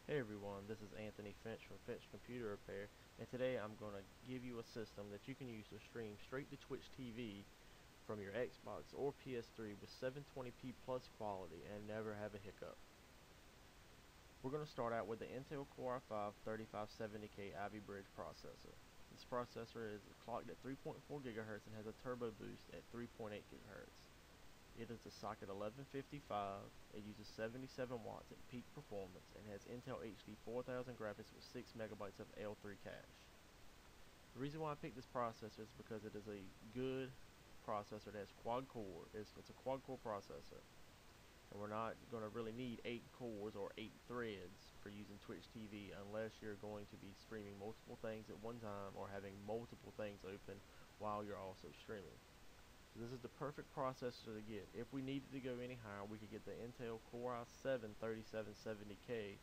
Hey everyone, this is Anthony Finch from Finch Computer Repair, and today I'm going to give you a system that you can use to stream straight to Twitch TV from your Xbox or PS3 with 720p plus quality and never have a hiccup. We're going to start out with the Intel Core i5 3570K Ivy Bridge processor. This processor is clocked at 3.4 GHz and has a turbo boost at 3.8 GHz. It is a socket 1155, it uses 77 watts at peak performance, and has Intel HD 4000 graphics with 6 megabytes of L3 cache. The reason why I picked this processor is because it is a good processor that has quad core. It's a quad core processor, and we're not going to really need 8 cores or 8 threads for using Twitch TV unless you're going to be streaming multiple things at one time or having multiple things open while you're also streaming. So this is the perfect processor to get. If we needed to go any higher, we could get the Intel Core i7 3770K,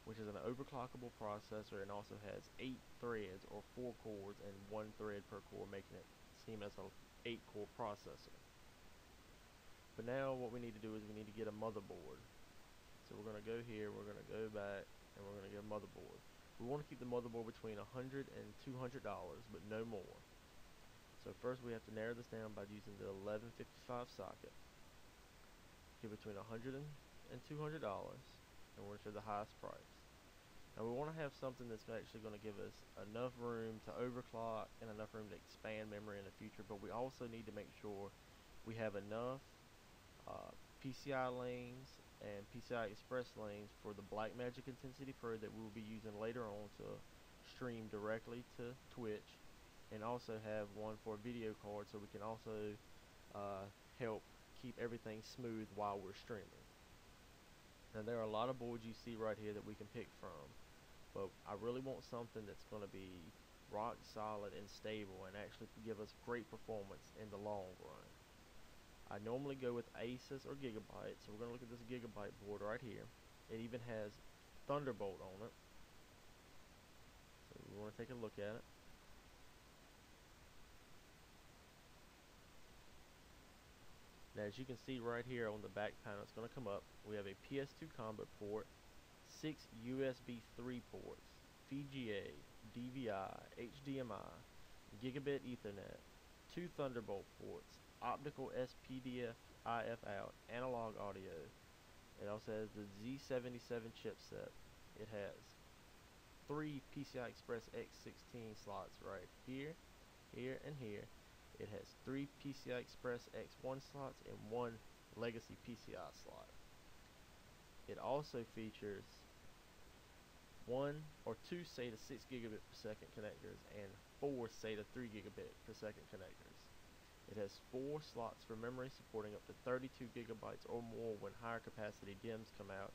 which is an overclockable processor and also has 8 threads or 4 cores and 1 thread per core, making it seem as an 8 core processor. But now what we need to do is we need to get a motherboard. So we're going to go here, we're going to go back, and we're going to get a motherboard. We want to keep the motherboard between $100 and $200, but no more. So first we have to narrow this down by using the 1155 socket. Get between $100 and $200, and we're going to show the highest price. Now we want to have something that's actually going to give us enough room to overclock and enough room to expand memory in the future, but we also need to make sure we have enough PCI lanes and PCI Express lanes for the Blackmagic Intensity Pro that we will be using later on to stream directly to Twitch, and also have one for a video card so we can also help keep everything smooth while we're streaming. Now there are a lot of boards you see right here that we can pick from, but I really want something that's going to be rock solid and stable and actually give us great performance in the long run. I normally go with Asus or Gigabyte, so we're going to look at this Gigabyte board right here. It even has Thunderbolt on it, so we want to take a look at it. Now as you can see right here on the back panel, it's going to come up. We have a PS2 combo port, 6 USB 3 ports, VGA, DVI, HDMI, Gigabit Ethernet, 2 Thunderbolt ports, optical SPDIF IF out, analog audio. It also has the Z77 chipset. It has 3 PCI Express X16 slots right here, here, and here. It has 3 PCI Express X1 slots and 1 legacy PCI slot. It also features 1 or 2 SATA 6 gigabit per second connectors and 4 SATA 3 gigabit per second connectors. It has 4 slots for memory supporting up to 32 gigabytes or more when higher capacity DIMMs come out,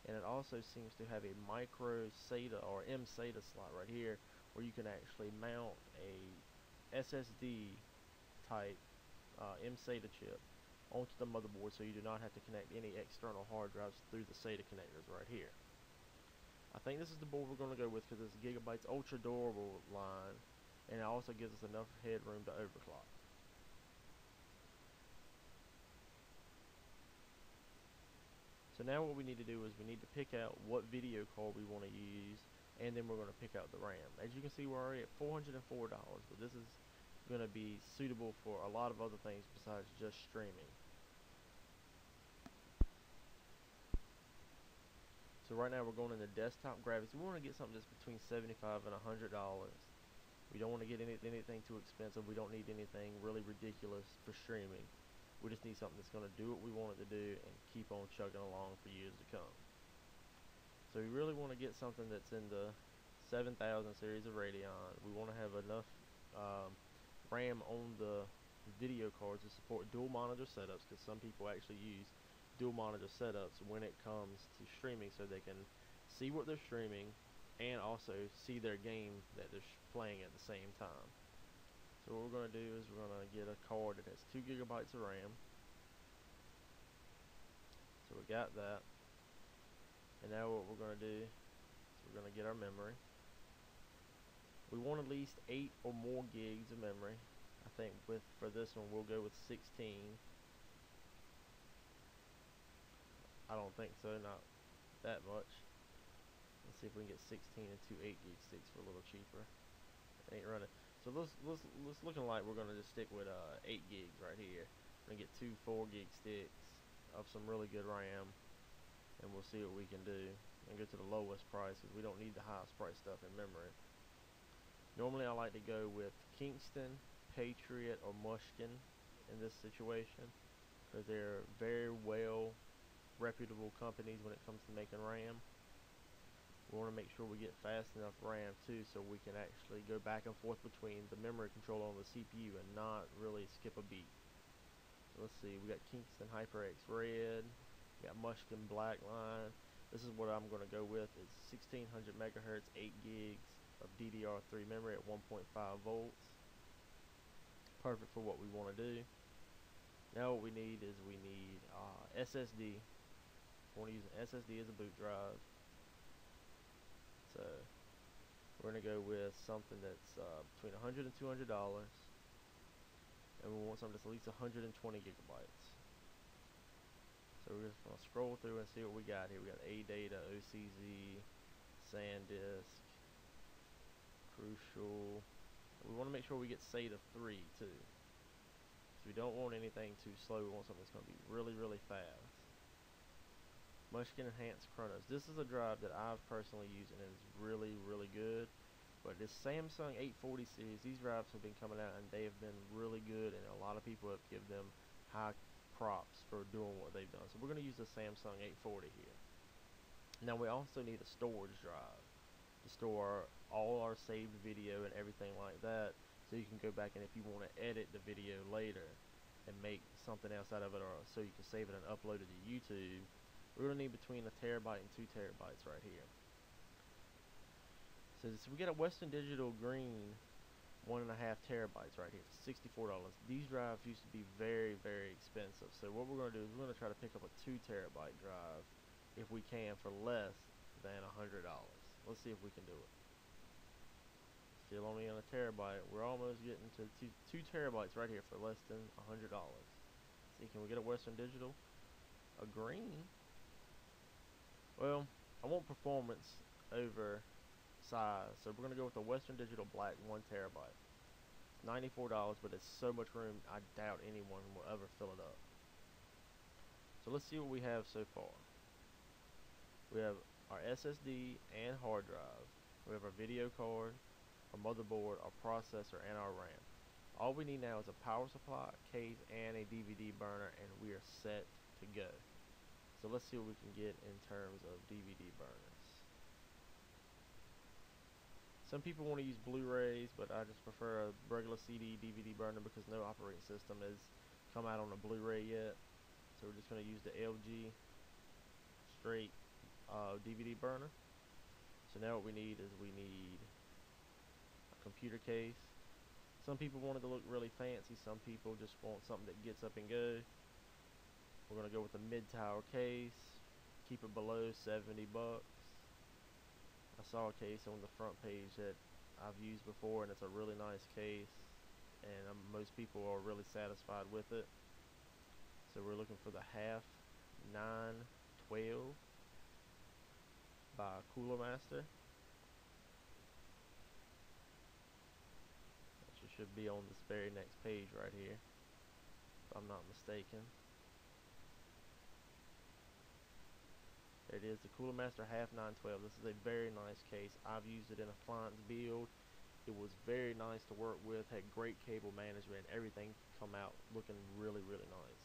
and it also seems to have a micro SATA or M-SATA slot right here where you can actually mount a SSD type M-SATA chip onto the motherboard, so you do not have to connect any external hard drives through the SATA connectors right here. I think this is the board we're going to go with because it's Gigabyte's ultra durable line, and it also gives us enough headroom to overclock. So now what we need to do is we need to pick out what video card we want to use, and then we're going to pick out the RAM. As you can see, we're already at $404, but this is going to be suitable for a lot of other things besides just streaming. So right now we're going into desktop graphics. We want to get something that's between $75 and $100. We don't want to get anything too expensive. We don't need anything really ridiculous for streaming. We just need something that's going to do what we want it to do and keep on chugging along for years to come. So we really want to get something that's in the 7000 series of Radeon. We want to have enough RAM on the video cards to support dual monitor setups, because some people actually use dual monitor setups when it comes to streaming, so they can see what they're streaming and also see their game that they're playing at the same time. So what we're going to do is we're going to get a card that has 2 gigabytes of RAM. So we got that. And now what we're going to do is we're going to get our memory. We want at least 8 or more gigs of memory. I think for this one we'll go with 16. I don't think so, not that much. see if we can get 16 and two 8 gig sticks for a little cheaper. It ain't running. So let's looking like we're gonna just stick with 8 gigs right here. We're gonna get two 4 gig sticks of some really good RAM, and we'll see what we can do. And go to the lowest price because we don't need the highest price stuff in memory. Normally I like to go with Kingston, Patriot, or Mushkin in this situation because they're very well reputable companies when it comes to making RAM. We want to make sure we get fast enough RAM too so we can actually go back and forth between the memory controller on the CPU and not really skip a beat. So let's see, we got Kingston HyperX Red, we got Mushkin Blackline. This is what I'm going to go with. It's 1600 megahertz, 8 gigs of DDR3 memory at 1.5 volts. Perfect for what we want to do. Now what we need is SSD. We want to use an SSD as a boot drive. So we're going to go with something that's between $100 and $200, and we want something that's at least 120 gigabytes. So we're just going to scroll through and see what we got here. We got ADATA, OCZ, SanDisk, Crucial. We want to make sure we get SATA 3 too. So we don't want anything too slow. We want something that's going to be really, really fast. Mushkin Enhanced Chronos. This is a drive that I've personally used and is really, really good. But this Samsung 840 series, these drives have been coming out and they have been really good, and a lot of people have given them high props for doing what they've done. So we're going to use the Samsung 840 here. Now we also need a storage drive to store all our saved video and everything like that, so you can go back and if you want to edit the video later and make something else out of it, or so you can save it and upload it to YouTube, we're going to need between a terabyte and 2 terabytes right here. So we got a Western Digital green 1.5 terabytes right here for $64. These drives used to be very, very expensive. So what we're going to do is we're going to try to pick up a 2 terabyte drive if we can for less than $100. Let's see if we can do it. Still only on a terabyte. We're almost getting to 2 terabytes right here for less than $100. See, can we get a Western Digital? A green? Well, I want performance over size, so we're going to go with the Western Digital Black 1 terabyte. It's $94, but it's so much room, I doubt anyone will ever fill it up. So let's see what we have so far. We have our SSD and hard drive. We have our video card, our motherboard, our processor, and our RAM. All we need now is a power supply, case, and a DVD burner, and we are set to go. So let's see what we can get in terms of DVD burners. Some people want to use Blu-rays, but I just prefer a regular CD DVD burner because no operating system has come out on a Blu-ray yet. So we're just going to use the LG straight DVD burner. So now what we need is a computer case. Some people want it to look really fancy. Some people just want something that gets up and go. We're going to go with a mid-tower case. Keep it below 70 bucks. I saw a case on the front page that I've used before, and it's a really nice case, and most people are really satisfied with it. So we're looking for the half 912 by Cooler Master. That should be on this very next page right here, if I'm not mistaken. There it is, the Cooler Master half 912. This is a very nice case. I've used it in a client's build. It was very nice to work with, had great cable management, everything come out looking really, really nice.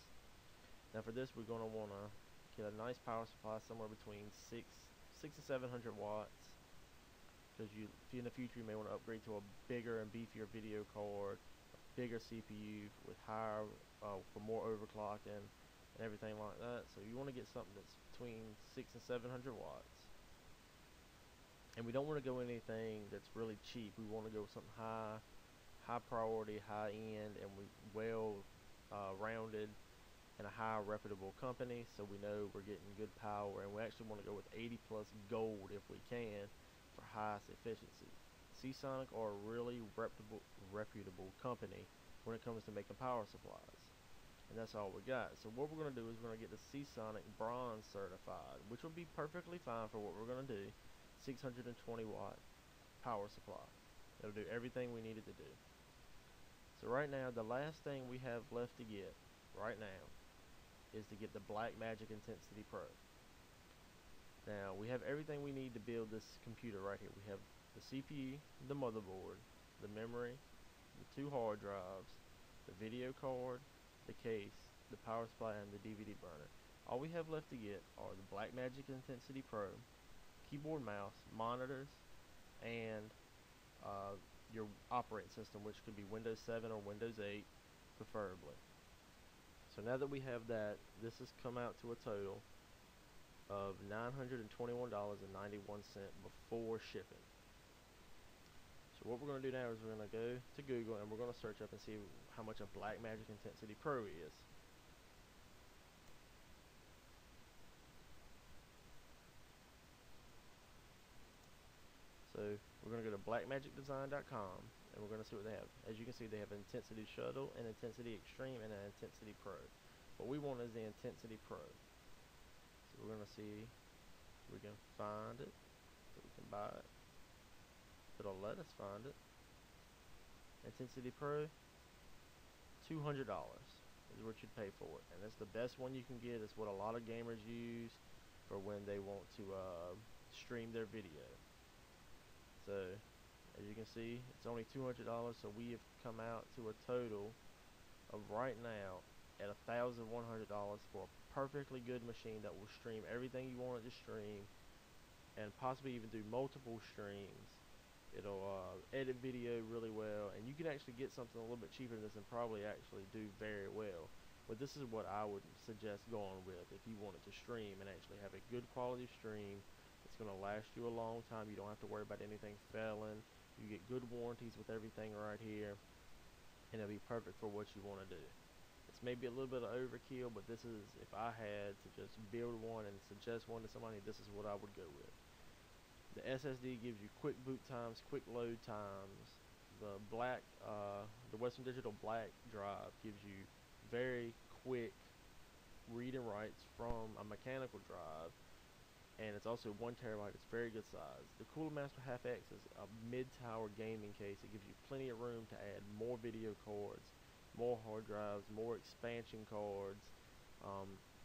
Now for this, we're going to want to get a nice power supply somewhere between 6 to 700 watts, because in the future you may want to upgrade to a bigger and beefier video card, a bigger CPU with higher, for more overclocking and everything like that. So you want to get something that's between 6 and 700 watts. And we don't want to go anything that's really cheap. We want to go with something high priority, high end, and well rounded, and a high reputable company, so we know we're getting good power. And we actually want to go with 80 plus gold if we can for highest efficiency. Seasonic are a really reputable company when it comes to making power supplies. And that's all we got. So what we're going to do is we're going to get the Seasonic Bronze certified, which will be perfectly fine for what we're going to do. 620 watt power supply. It'll do everything we need it to do. So right now, the last thing we have left to get right now is to get the Blackmagic Intensity Pro. Now we have everything we need to build this computer right here. We have the CPU, the motherboard, the memory, the 2 hard drives, the video card, the case, the power supply, and the DVD burner. All we have left to get are the Blackmagic Intensity Pro, keyboard, mouse, monitors, and your operating system, which could be Windows 7 or Windows 8 preferably. So now that we have that, this has come out to a total of $921.91 before shipping. So what we're going to do now is we're going to go to Google and we're going to search up and see how much a Blackmagic Intensity Pro is. So we're going to go to blackmagicdesign.com and we're going to see what they have. As you can see, they have Intensity Shuttle, an Intensity Extreme, and an Intensity Pro. What we want is the Intensity Pro. So we're going to see if we can find it, so we can buy it. It'll let us find it. Intensity Pro, $200 is what you'd pay for it, and it's the best one you can get. It's what a lot of gamers use for when they want to stream their video. So as you can see, it's only $200, so we have come out to a total of right now at $1,100 for a perfectly good machine that will stream everything you want it to stream and possibly even do multiple streams. It'll edit video really well, and you can actually get something a little bit cheaper than this and probably actually do very well. But this is what I would suggest going with if you wanted to stream and actually have a good quality stream. It's going to last you a long time. You don't have to worry about anything failing. You get good warranties with everything right here, and it'll be perfect for what you want to do. It's maybe a little bit of overkill, but this is, if I had to just build one and suggest one to somebody, this is what I would go with. The SSD gives you quick boot times, quick load times. The Western Digital Black drive gives you very quick read and writes from a mechanical drive, and it's also 1 terabyte. It's very good size. The Cooler Master Half X is a mid-tower gaming case. It gives you plenty of room to add more video cards, more hard drives, more expansion cards.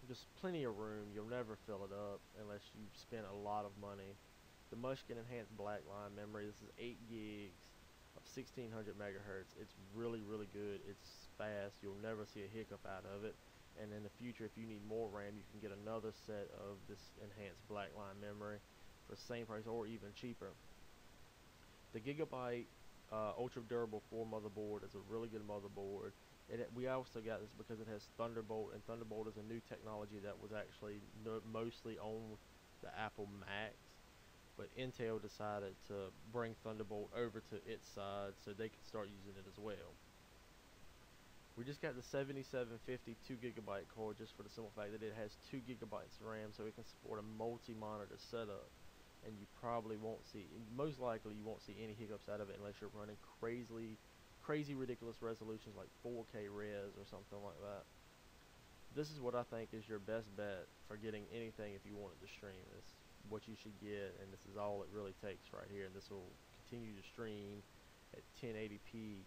Just plenty of room. You'll never fill it up unless you spend a lot of money. The Mushkin Enhanced Blackline memory. This is 8 gigs of 1600 megahertz. It's really, really good. It's fast. You'll never see a hiccup out of it. And in the future, if you need more RAM, you can get another set of this enhanced Blackline memory for the same price or even cheaper. The Gigabyte Ultra Durable 4 motherboard is a really good motherboard. We also got this because it has Thunderbolt, and Thunderbolt is a new technology that was actually mostly on the Apple Macs, but Intel decided to bring Thunderbolt over to its side so they could start using it as well. We just got the 7750 2GB card just for the simple fact that it has 2 gigabytes of RAM, so it can support a multi-monitor setup. And you probably won't see, most likely you won't see any hiccups out of it unless you're running crazy ridiculous resolutions like 4K res or something like that. This is what I think is your best bet for getting anything if you wanted to stream. This is what you should get, and this is all it really takes right here, and this will continue to stream at 1080p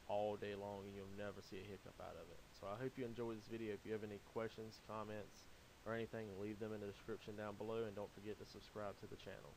all day long, and you'll never see a hiccup out of it. So I hope you enjoyed this video. If you have any questions, comments, or anything, leave them in the description down below, and don't forget to subscribe to the channel.